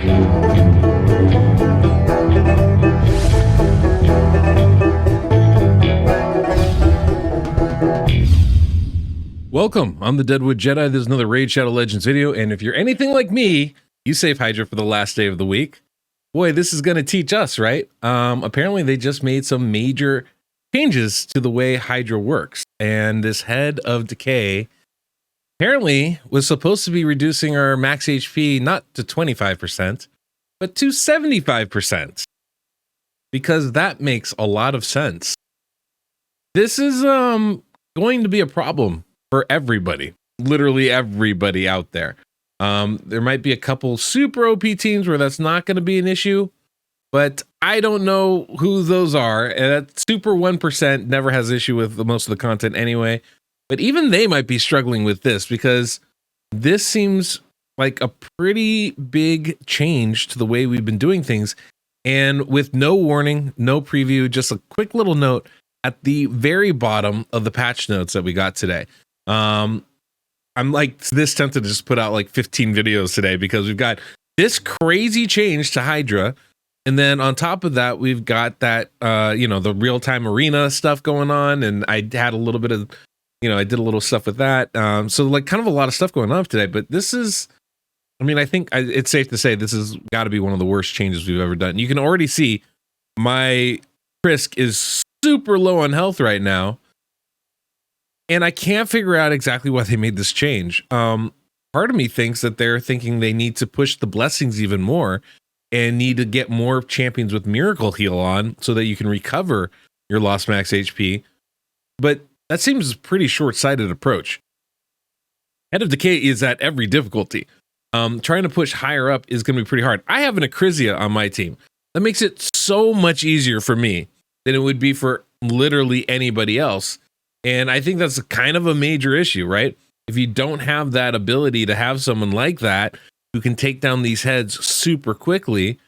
Welcome, I'm the DeadwoodJedi. This is another Raid Shadow Legends video, and if you're anything like me, you save Hydra for the last day of the week. Boy, this is going to teach us, right? Apparently they just made some major changes to the way Hydra works, and this head of decay apparently was supposed to be reducing our max HP not to 25%, but to 75%, because that makes a lot of sense. This is going to be a problem for everybody, literally everybody out there. There might be a couple super OP teams where that's not going to be an issue, but I don't know who those are. And that super 1% never has issue with most of the content anyway. But even they might be struggling with this, because this seems like a pretty big change to the way we've been doing things. And with no warning, no preview, just a quick little note at the very bottom of the patch notes that we got today. I'm like this tempted to just put out like 15 videos today, because we've got this crazy change to Hydra, and then on top of that we've got that the real-time arena stuff going on, and I had a little bit of I did a little stuff with that, so like kind of a lot of stuff going on today. But this is, I think it's safe to say this has got to be one of the worst changes we've ever done. You can already see my Krisk is super low on health right now, and I can't figure out exactly why they made this change. Part of me thinks that they're thinking they need to push the blessings even more and need to get more champions with Miracle Heal on so that you can recover your lost max HP. But that seems a pretty short-sighted approach. Head of Decay is at every difficulty. Trying to push higher up is going to be pretty hard. I have an Acrizia on my team. That makes it so much easier for me than it would be for literally anybody else. And I think that's kind of a major issue, right? If you don't have that ability to have someone like that who can take down these heads super quickly,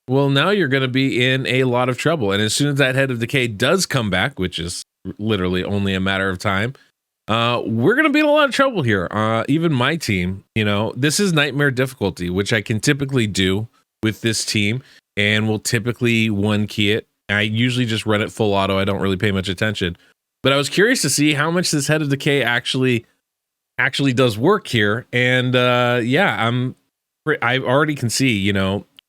well, now you're going to be in a lot of trouble. And as soon as that Head of Decay does come back, which is literally only a matter of time, we're going to be in a lot of trouble here. Even my team, this is nightmare difficulty, which I can typically do with this team, and will typically one key it. I usually just run it full auto. I don't really pay much attention. But I was curious to see how much this Head of Decay actually does work here. And I already can see,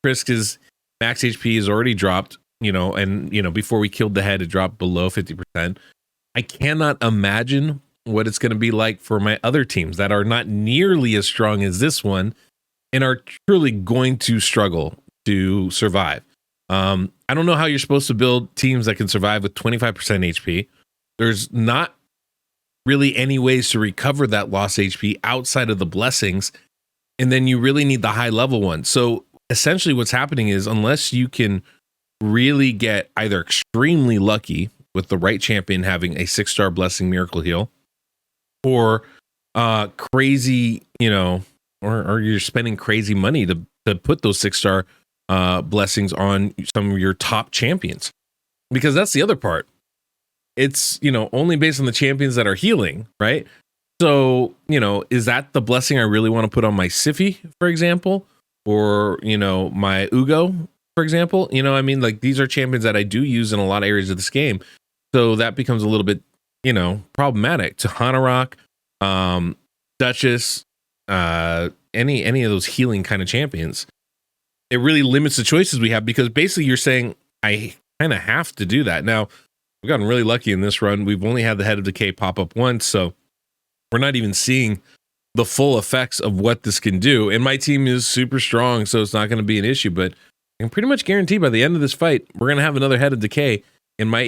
Krisk's max HP is already dropped, and before we killed the head, it dropped below 50%. I cannot imagine what it's going to be like for my other teams that are not nearly as strong as this one and are truly going to struggle to survive. I don't know how you're supposed to build teams that can survive with 25% HP. There's not really any ways to recover that lost HP outside of the blessings. And then you really need the high level one. So essentially what's happening is, unless you can really get either extremely lucky with the right champion having a 6-star blessing Miracle Heal, or crazy, or you're spending crazy money to put those 6-star blessings on some of your top champions. Because that's the other part. It's, only based on the champions that are healing, right? So, is that the blessing I really want to put on my Siffy, for example? Or, my Ugo, for example? Like, these are champions that I do use in a lot of areas of this game. So that becomes a little bit, problematic. To Hanorok, Duchess, any of those healing kind of champions. It really limits the choices we have, because basically you're saying, I kind of have to do that. Now, we've gotten really lucky in this run. We've only had the Head of Decay pop up once, so we're not even seeing the full effects of what this can do. And my team is super strong, so it's not going to be an issue. But I can pretty much guarantee by the end of this fight, we're going to have another Head of Decay, and my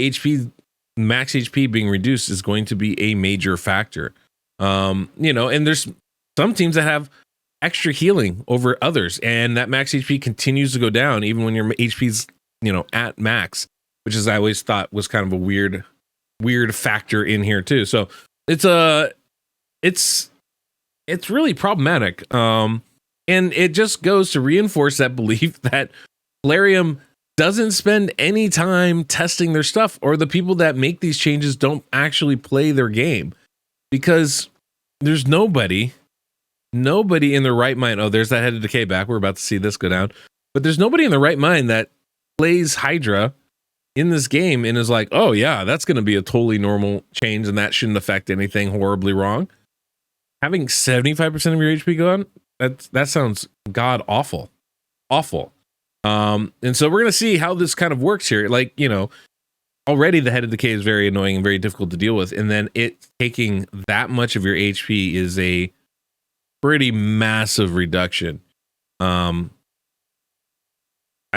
max HP being reduced is going to be a major factor. And there's some teams that have extra healing over others, and that max HP continues to go down even when your HP's at max, which is, I always thought, was kind of a weird factor in here too. So it's really problematic. And it just goes to reinforce that belief that Plarium doesn't spend any time testing their stuff, or the people that make these changes don't actually play their game, because there's nobody nobody in their right mind. Oh, there's that head of decay back. We're about to see this go down. But there's nobody in the right mind that plays Hydra in this game and is like, oh yeah, that's going to be a totally normal change and that shouldn't affect anything horribly wrong. Having 75% of your HP gone, that sounds god awful. And so we're going to see how this kind of works here. Like, you know, already the head of decay is very annoying and very difficult to deal with. And then it taking that much of your HP is a pretty massive reduction. I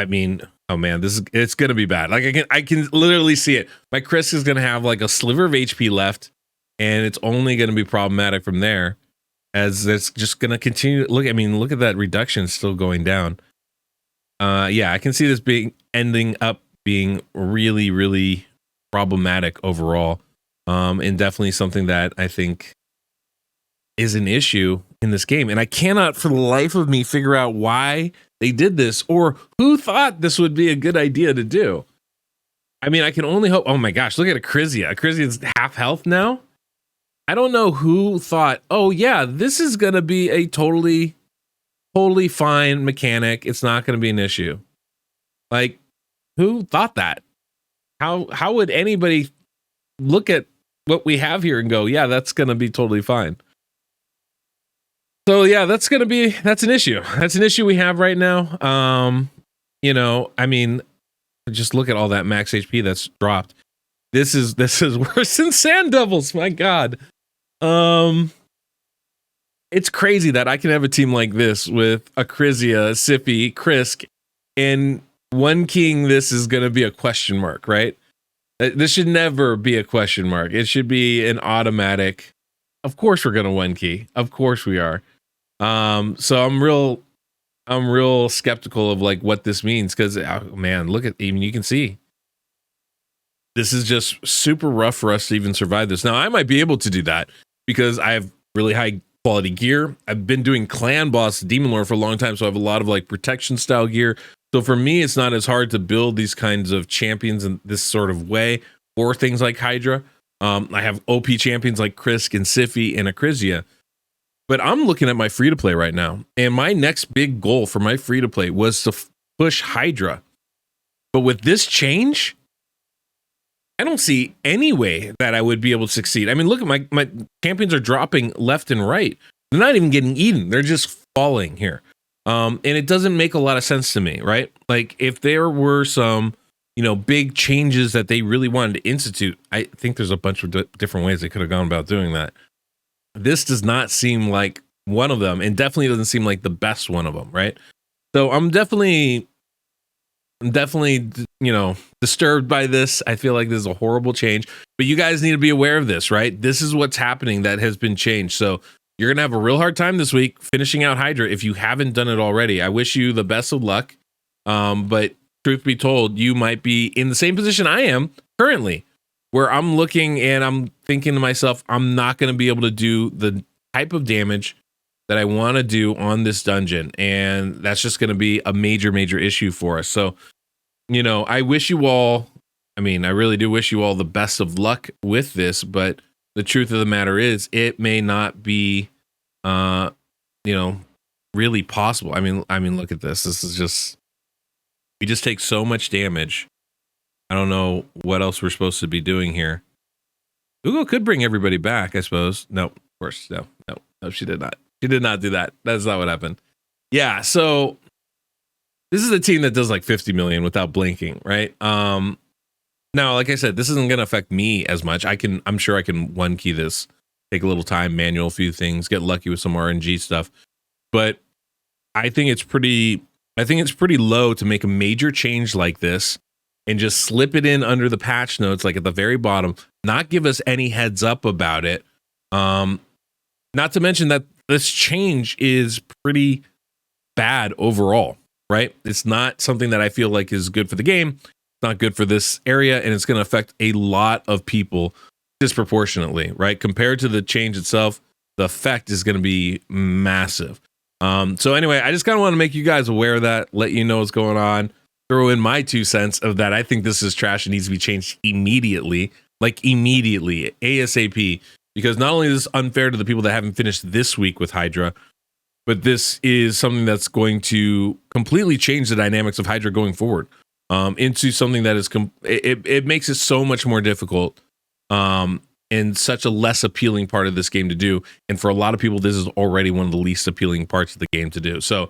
mean, oh man, it's going to be bad. Like I can literally see it. My Chris is going to have like a sliver of HP left and it's only going to be problematic from there as it's just going to continue. Look at that reduction still going down. Yeah, I can see this ending up being really, really problematic overall. And definitely something that I think is an issue in this game. And I cannot for the life of me figure out why they did this or who thought this would be a good idea to do. I mean, I can only hope. Oh my gosh, look at Acrizia. Acrizia's half health now. I don't know who thought, oh yeah, this is going to be a totally fine mechanic. It's not going to be an issue. Like, who thought that? How would anybody look at what we have here and go, yeah, that's going to be totally fine? So yeah, that's an issue. That's an issue we have right now. You know, I mean, just look at all that max HP that's dropped. This is worse than Sand Devils. My God. It's crazy that I can have a team like this with Acrizia, Sippy, Krisk, and one king. This is going to be a question mark, right? This should never be a question mark. It should be an automatic. Of course, we're going to one key. Of course, we are. So I'm real skeptical of like what this means because, oh, man, look at even you can see. This is just super rough for us to even survive this. Now, I might be able to do that because I have really high quality gear. I've been doing clan boss Demon Lord for a long time, so I have a lot of like protection style gear. So for me, it's not as hard to build these kinds of champions in this sort of way or things like Hydra. I have OP champions like Krisk and Siffy and Acrizia. But I'm looking at my free-to-play right now, and my next big goal for my free-to-play was to push Hydra. But with this change, I don't see any way that I would be able to succeed. I mean, look at my champions are dropping left and right. They're not even getting eaten. They're just falling here. And it doesn't make a lot of sense to me, right? Like if there were some, you know, big changes that they really wanted to institute, I think there's a bunch of different ways they could have gone about doing that. This does not seem like one of them, and definitely doesn't seem like the best one of them, right? So I'm definitely, you know, disturbed by this. I feel like this is a horrible change, but you guys need to be aware of this, right? This is what's happening that has been changed. So you're going to have a real hard time this week finishing out Hydra if you haven't done it already. I wish you the best of luck. But truth be told, you might be in the same position I am currently, where I'm looking and I'm thinking to myself, I'm not going to be able to do the type of damage that I want to do on this dungeon. And that's just going to be a major, major issue for us. So, you know, I wish you all, I mean, I really do wish you all the best of luck with this, but the truth of the matter is it may not be, you know, really possible. I mean, look at this. This is just, we just take so much damage. I don't know what else we're supposed to be doing here. Google could bring everybody back, I suppose. No, of course, no, she did not. She did not do that. That's not what happened. Yeah, so this is a team that does like 50 million without blinking, right? Now, like I said, this isn't going to affect me as much. I'm sure I can one key this, take a little time, manual a few things, get lucky with some RNG stuff. But I think it's pretty low to make a major change like this and just slip it in under the patch notes, like at the very bottom, not give us any heads up about it. Not to mention that this change is pretty bad overall, right? It's not something that I feel like is good for the game. It's not good for this area, and it's going to affect a lot of people disproportionately, right? Compared to the change itself, the effect is going to be massive. So anyway, I just kind of want to make you guys aware of that, let you know what's going on. Throw in my 2 cents of that. I think this is trash and needs to be changed immediately, ASAP, because not only is this unfair to the people that haven't finished this week with Hydra, but this is something that's going to completely change the dynamics of Hydra going forward, into something that is it makes it so much more difficult, and such a less appealing part of this game to do. And for a lot of people, this is already one of the least appealing parts of the game to do. So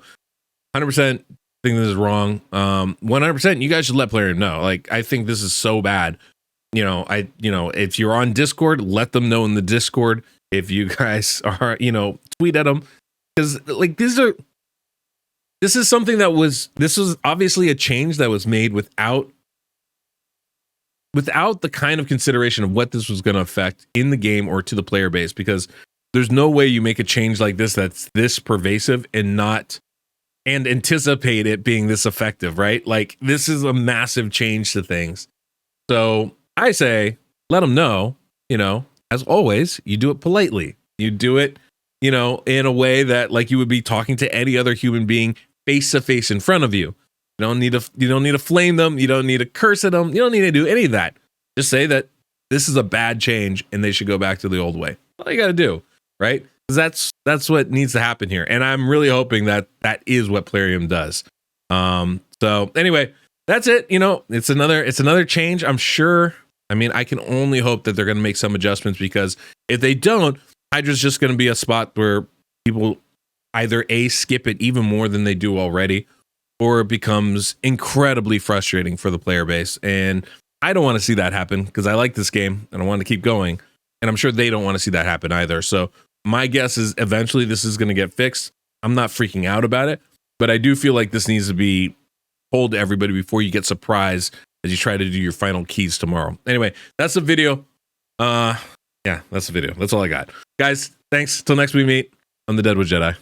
100% think this is wrong. 100% you guys should let Plarium know. Like, I think this is so bad. If you're on Discord, let them know in the Discord. If you guys are, tweet at them, because like this is something this was obviously a change that was made without the kind of consideration of what this was going to affect in the game or to the player base, because there's no way you make a change like this that's this pervasive and anticipate it being this effective, right? Like, this is a massive change to things. So I say, let them know, as always, you do it politely. You do it, in a way that like you would be talking to any other human being face to face in front of you. You don't need to flame them. You don't need to curse at them. You don't need to do any of that. Just say that this is a bad change and they should go back to the old way. All you got to do, right? Because that's what needs to happen here. And I'm really hoping that is what Plarium does. So anyway, that's it. It's another change. I'm sure. I mean, I can only hope that they're going to make some adjustments, because if they don't, Hydra's just going to be a spot where people either skip it even more than they do already, or it becomes incredibly frustrating for the player base. And I don't want to see that happen, because I like this game and I want to keep going. And I'm sure they don't want to see that happen either. So my guess is eventually this is going to get fixed. I'm not freaking out about it, but I do feel like this needs to be told to everybody before you get surprised as you try to do your final keys tomorrow. Anyway, that's the video. Yeah, that's the video. That's all I got. Guys, thanks. Till next we meet. I'm the Deadwood Jedi.